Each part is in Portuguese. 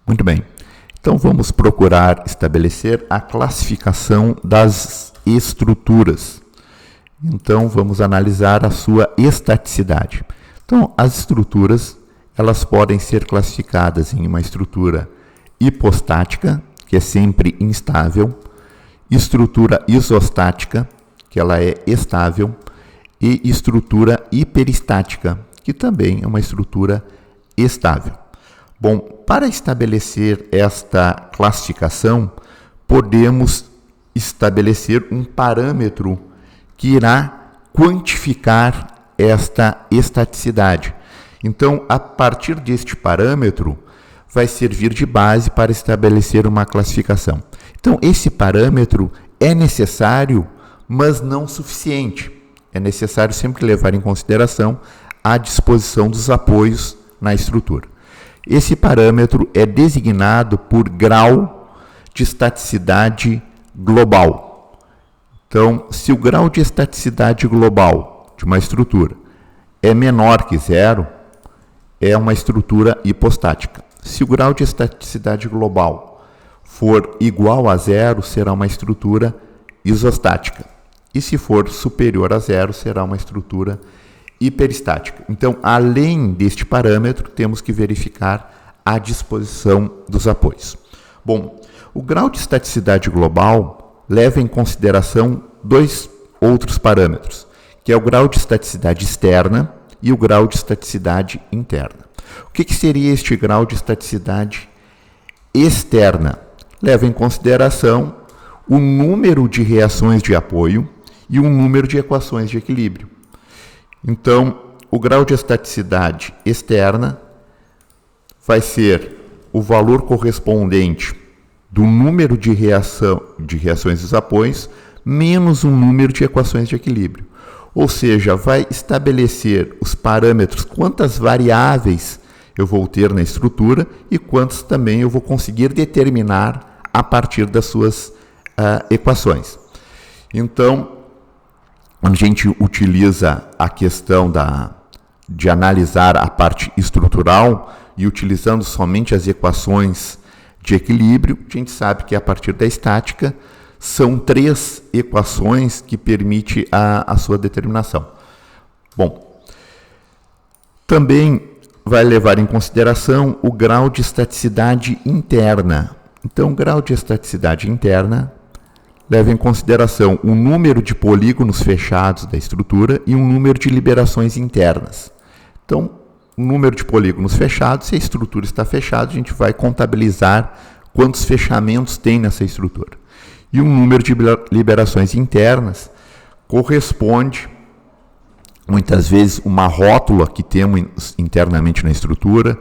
Muito bem. Então vamos procurar estabelecer a classificação das estruturas. Então vamos analisar a sua estaticidade. Então as estruturas, elas podem ser classificadas em uma estrutura hipostática, que é sempre instável, estrutura isostática, que ela é estável, e estrutura hiperestática, que também é uma estrutura estável. Bom, para estabelecer esta classificação, podemos estabelecer um parâmetro que irá quantificar esta estaticidade. Então, a partir deste parâmetro, vai servir de base para estabelecer uma classificação. Então, esse parâmetro é necessário, mas não suficiente. É necessário sempre levar em consideração a disposição dos apoios na estrutura. Esse parâmetro é designado por grau de estaticidade global. Então, se o grau de estaticidade global de uma estrutura é menor que zero, é uma estrutura hipostática. Se o grau de estaticidade global for igual a zero, será uma estrutura isostática. E se for superior a zero, será uma estrutura hiperestática. Então, além deste parâmetro, temos que verificar a disposição dos apoios. Bom, o grau de estaticidade global leva em consideração dois outros parâmetros, que é o grau de estaticidade externa e o grau de estaticidade interna. O que seria este grau de estaticidade externa? Leva em consideração o número de reações de apoio e o número de equações de equilíbrio. Então, o grau de estaticidade externa vai ser o valor correspondente do número de reações dos apoios menos o número de equações de equilíbrio. Ou seja, vai estabelecer os parâmetros, quantas variáveis eu vou ter na estrutura e quantos também eu vou conseguir determinar a partir das suas equações. Então, a gente utiliza a questão de analisar a parte estrutural e utilizando somente as equações de equilíbrio, a gente sabe que a partir da estática são 3 equações que permitem a sua determinação. Bom, também vai levar em consideração o grau de estaticidade interna. Então, o grau de estaticidade interna leva em consideração o número de polígonos fechados da estrutura e um número de liberações internas. Então, o número de polígonos fechados, se a estrutura está fechada, a gente vai contabilizar quantos fechamentos tem nessa estrutura. E o número de liberações internas corresponde, muitas vezes, uma rótula que temos internamente na estrutura,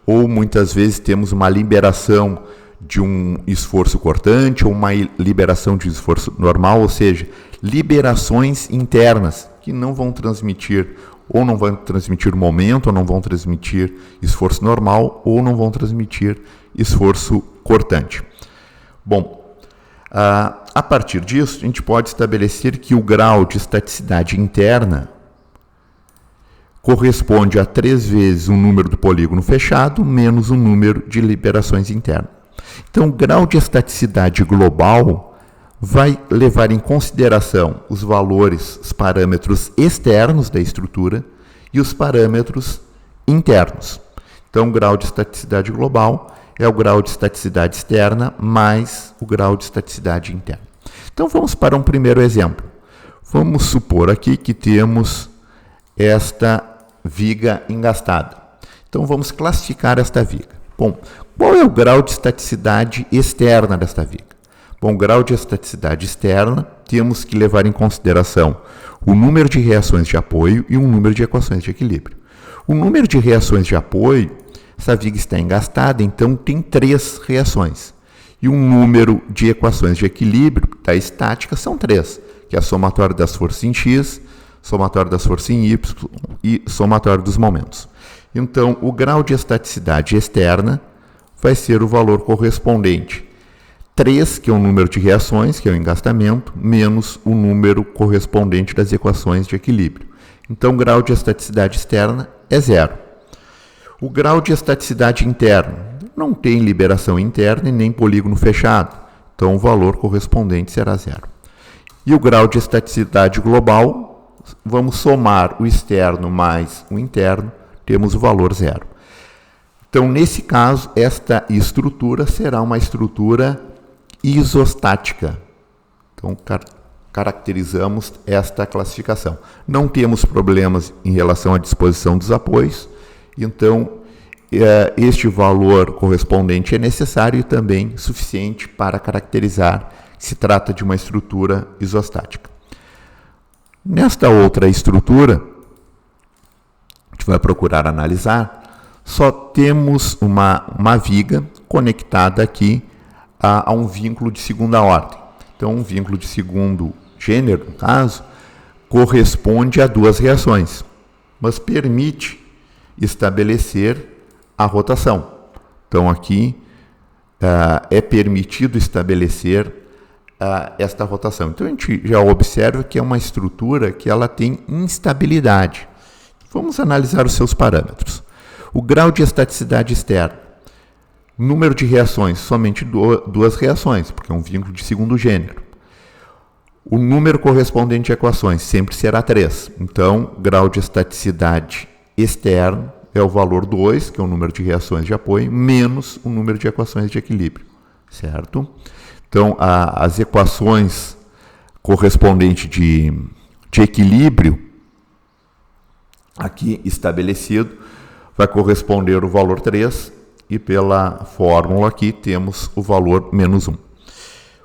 ou muitas vezes temos uma liberação de um esforço cortante ou uma liberação de esforço normal, ou seja, liberações internas que não vão transmitir ou não vão transmitir momento, ou não vão transmitir esforço normal, ou não vão transmitir esforço cortante. Bom, a partir disso, a gente pode estabelecer que o grau de estaticidade interna corresponde a 3 vezes o número do polígono fechado menos o número de liberações internas. Então, o grau de estaticidade global vai levar em consideração os valores, os parâmetros externos da estrutura e os parâmetros internos. Então, o grau de estaticidade global é o grau de estaticidade externa mais o grau de estaticidade interna. Então, vamos para um primeiro exemplo. Vamos supor aqui que temos esta viga engastada. Então, vamos classificar esta viga. Bom, qual é o grau de estaticidade externa desta viga? Bom, o grau de estaticidade externa, temos que levar em consideração o número de reações de apoio e o número de equações de equilíbrio. O número de reações de apoio, essa viga está engastada, então tem 3 reações. E o número de equações de equilíbrio da estática são 3, que é a somatória das forças em X, somatória das forças em Y e somatória dos momentos. Então, o grau de estaticidade externa vai ser o valor correspondente 3, que é o número de reações, que é o engastamento, menos o número correspondente das equações de equilíbrio. Então, o grau de estaticidade externa é 0. O grau de estaticidade interna, não tem liberação interna e nem polígono fechado. Então, o valor correspondente será 0. E o grau de estaticidade global, vamos somar o externo mais o interno, temos o valor 0. Então, nesse caso, esta estrutura será uma estrutura isostática. Então, caracterizamos esta classificação. Não temos problemas em relação à disposição dos apoios, então este valor correspondente é necessário e também suficiente para caracterizar que se trata de uma estrutura isostática. Nesta outra estrutura, a gente vai procurar analisar, só temos uma viga conectada aqui a um vínculo de segunda ordem. Então, um vínculo de segundo gênero, no caso, corresponde a duas reações, mas permite estabelecer a rotação. Então, aqui é permitido estabelecer esta rotação. Então, a gente já observa que é uma estrutura que ela tem instabilidade. Vamos analisar os seus parâmetros. O grau de estaticidade externa. Número de reações, somente duas reações, porque é um vínculo de segundo gênero. O número correspondente a equações sempre será 3. Então, grau de estaticidade externo é o valor 2, que é o número de reações de apoio, menos o número de equações de equilíbrio, certo? Então, as equações correspondentes de equilíbrio, aqui estabelecido, vai corresponder o valor 3, e pela fórmula aqui temos o valor menos 1.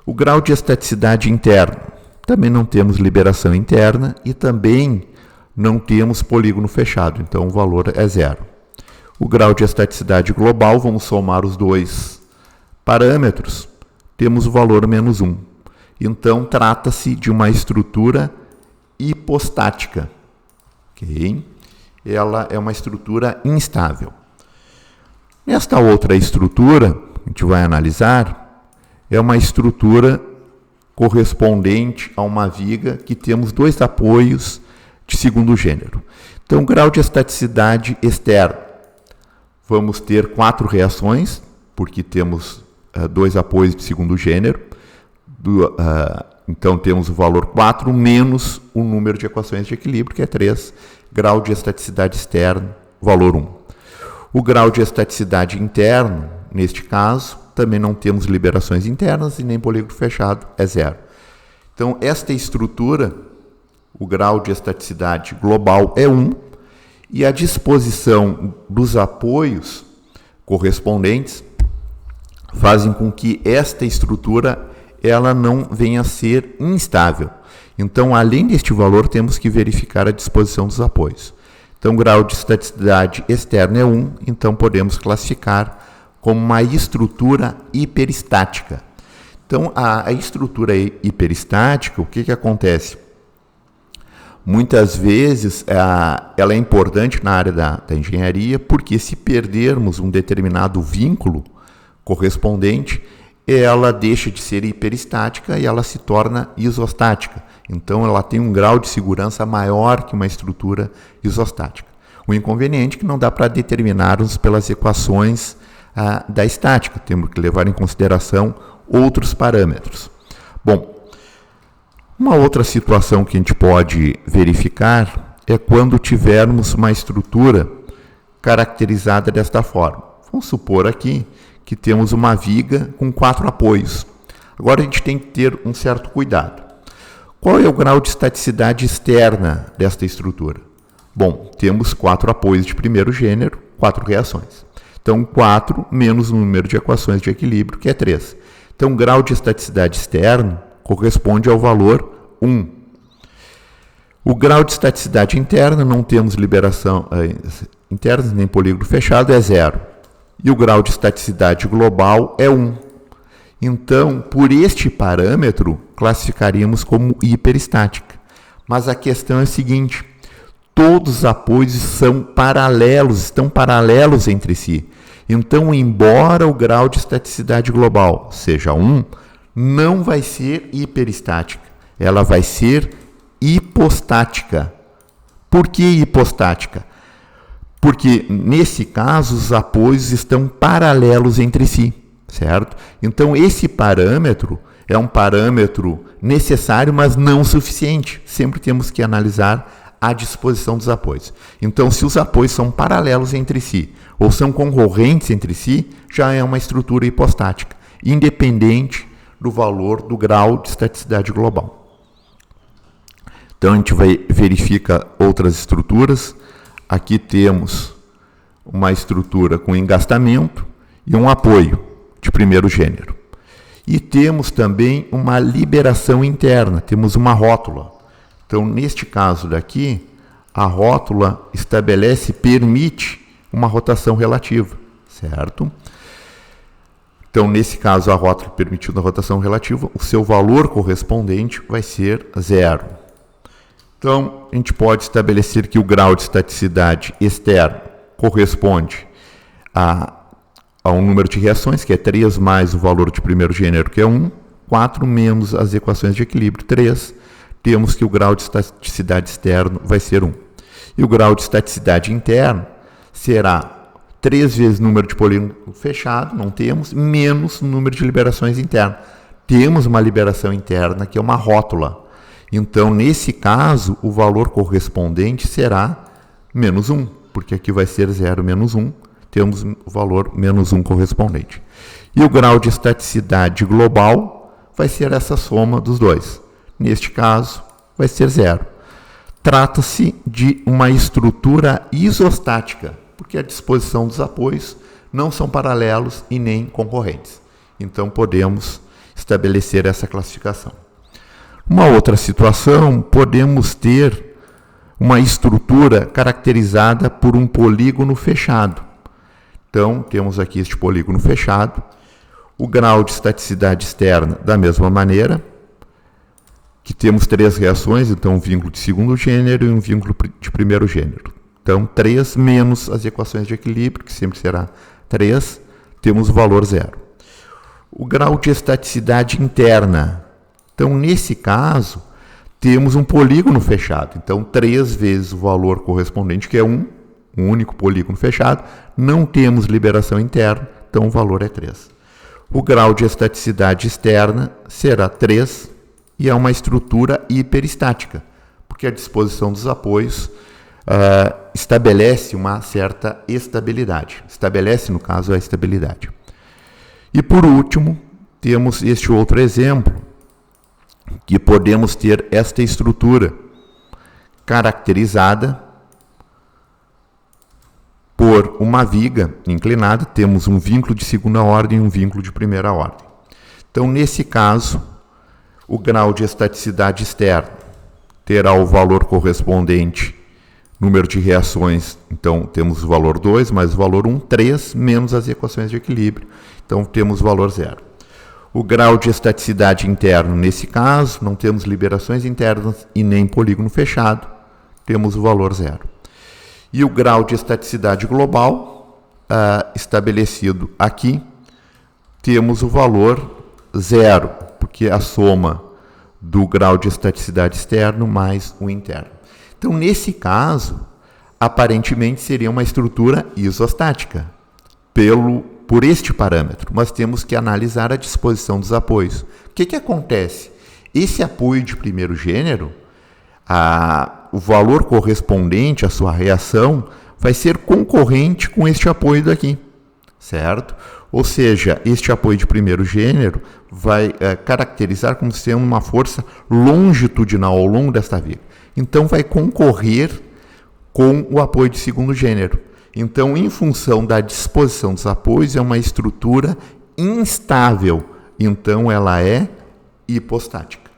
O grau de estaticidade interno, também não temos liberação interna e também não temos polígono fechado, então o valor é 0. O grau de estaticidade global, vamos somar os dois parâmetros, temos o valor menos 1. Então, trata-se de uma estrutura hipostática. Okay? Ela é uma estrutura instável. Esta outra estrutura, que a gente vai analisar, é uma estrutura correspondente a uma viga que temos dois apoios de segundo gênero. Então, grau de estaticidade externo. Vamos ter 4 reações, porque temos dois apoios de segundo gênero. Então, temos o valor 4 menos o número de equações de equilíbrio, que é 3. Grau de estaticidade externo, valor 1. O grau de estaticidade interno, neste caso, também não temos liberações internas e nem polígono fechado, é 0. Então, esta estrutura, o grau de estaticidade global é 1, e a disposição dos apoios correspondentes fazem com que esta estrutura ela não venha a ser instável. Então, além deste valor, temos que verificar a disposição dos apoios. Então, o grau de estaticidade externa é 1, então podemos classificar como uma estrutura hiperestática. Então, a estrutura hiperestática, o que acontece? Muitas vezes, ela é importante na área da engenharia, porque se perdermos um determinado vínculo correspondente, ela deixa de ser hiperestática e ela se torna isostática. Então, ela tem um grau de segurança maior que uma estrutura isostática. O inconveniente é que não dá para determinarmos pelas equações da estática. Temos que levar em consideração outros parâmetros. Bom, uma outra situação que a gente pode verificar é quando tivermos uma estrutura caracterizada desta forma. Vamos supor aqui que temos uma viga com 4 apoios. Agora a gente tem que ter um certo cuidado. Qual é o grau de estaticidade externa desta estrutura? Bom, temos 4 apoios de primeiro gênero, 4 reações. Então, 4 menos o número de equações de equilíbrio, que é 3. Então, o grau de estaticidade externo corresponde ao valor 1. O grau de estaticidade interna, não temos liberação interna nem polígono fechado, é 0. E o grau de estaticidade global é 1. Então, por este parâmetro, classificaríamos como hiperestática. Mas a questão é a seguinte: todos os apoios são paralelos, estão paralelos entre si. Então, embora o grau de estaticidade global seja 1, não vai ser hiperestática. Ela vai ser hipostática. Por que hipostática? Porque, nesse caso, os apoios estão paralelos entre si, certo? Então, esse parâmetro é um parâmetro necessário, mas não suficiente. Sempre temos que analisar a disposição dos apoios. Então, se os apoios são paralelos entre si ou são concorrentes entre si, já é uma estrutura hipostática, independente do valor do grau de estaticidade global. Então, a gente verifica outras estruturas. Aqui temos uma estrutura com engastamento e um apoio de primeiro gênero. E temos também uma liberação interna, temos uma rótula. Então, neste caso daqui, a rótula permite uma rotação relativa, certo? Então, nesse caso, a rótula permitindo a rotação relativa, o seu valor correspondente vai ser 0. Então, a gente pode estabelecer que o grau de estaticidade externo corresponde a um número de reações, que é 3 mais o valor de primeiro gênero, que é 1, 4 menos as equações de equilíbrio, 3. Temos que o grau de estaticidade externo vai ser 1. E o grau de estaticidade interno será 3 vezes o número de polígono fechado, não temos, menos o número de liberações internas. Temos uma liberação interna, que é uma rótula. Então, nesse caso, o valor correspondente será menos 1, porque aqui vai ser 0 menos 1, temos o valor menos 1 correspondente. E o grau de estaticidade global vai ser essa soma dos dois. Neste caso, vai ser 0. Trata-se de uma estrutura isostática, porque a disposição dos apoios não são paralelos e nem concorrentes. Então, podemos estabelecer essa classificação. Uma outra situação, podemos ter uma estrutura caracterizada por um polígono fechado. Então, temos aqui este polígono fechado, o grau de estaticidade externa da mesma maneira, que temos 3 reações, então um vínculo de segundo gênero e um vínculo de primeiro gênero. Então, 3 menos as equações de equilíbrio, que sempre será 3, temos o valor 0. O grau de estaticidade interna. Então, nesse caso, temos um polígono fechado. Então, 3 vezes o valor correspondente, que é 1, um único polígono fechado. Não temos liberação interna, então o valor é 3. O grau de estaticidade externa será 3 e é uma estrutura hiperestática, porque a disposição dos apoios estabelece uma certa estabilidade. Estabelece, no caso, a estabilidade. E, por último, temos este outro exemplo, que podemos ter esta estrutura caracterizada por uma viga inclinada, temos um vínculo de segunda ordem e um vínculo de primeira ordem. Então, nesse caso, o grau de estaticidade externa terá o valor correspondente, número de reações, então temos o valor 2 mais o valor 1, 3 menos as equações de equilíbrio, então temos o valor 0. O grau de estaticidade interno, nesse caso, não temos liberações internas e nem polígono fechado, temos o valor 0. E o grau de estaticidade global, estabelecido aqui, temos o valor 0, porque a soma do grau de estaticidade externo mais o interno. Então, nesse caso, aparentemente seria uma estrutura isostática, por este parâmetro, mas temos que analisar a disposição dos apoios. O que acontece? Esse apoio de primeiro gênero, o valor correspondente à sua reação vai ser concorrente com este apoio daqui, certo? Ou seja, este apoio de primeiro gênero vai caracterizar como sendo uma força longitudinal ao longo desta viga. Então, vai concorrer com o apoio de segundo gênero. Então, em função da disposição dos apoios, é uma estrutura instável. Então, ela é hipostática.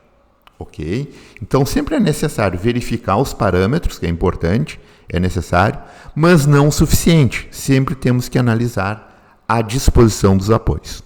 Ok? Então, sempre é necessário verificar os parâmetros, que é importante, é necessário, mas não o suficiente. Sempre temos que analisar a disposição dos apoios.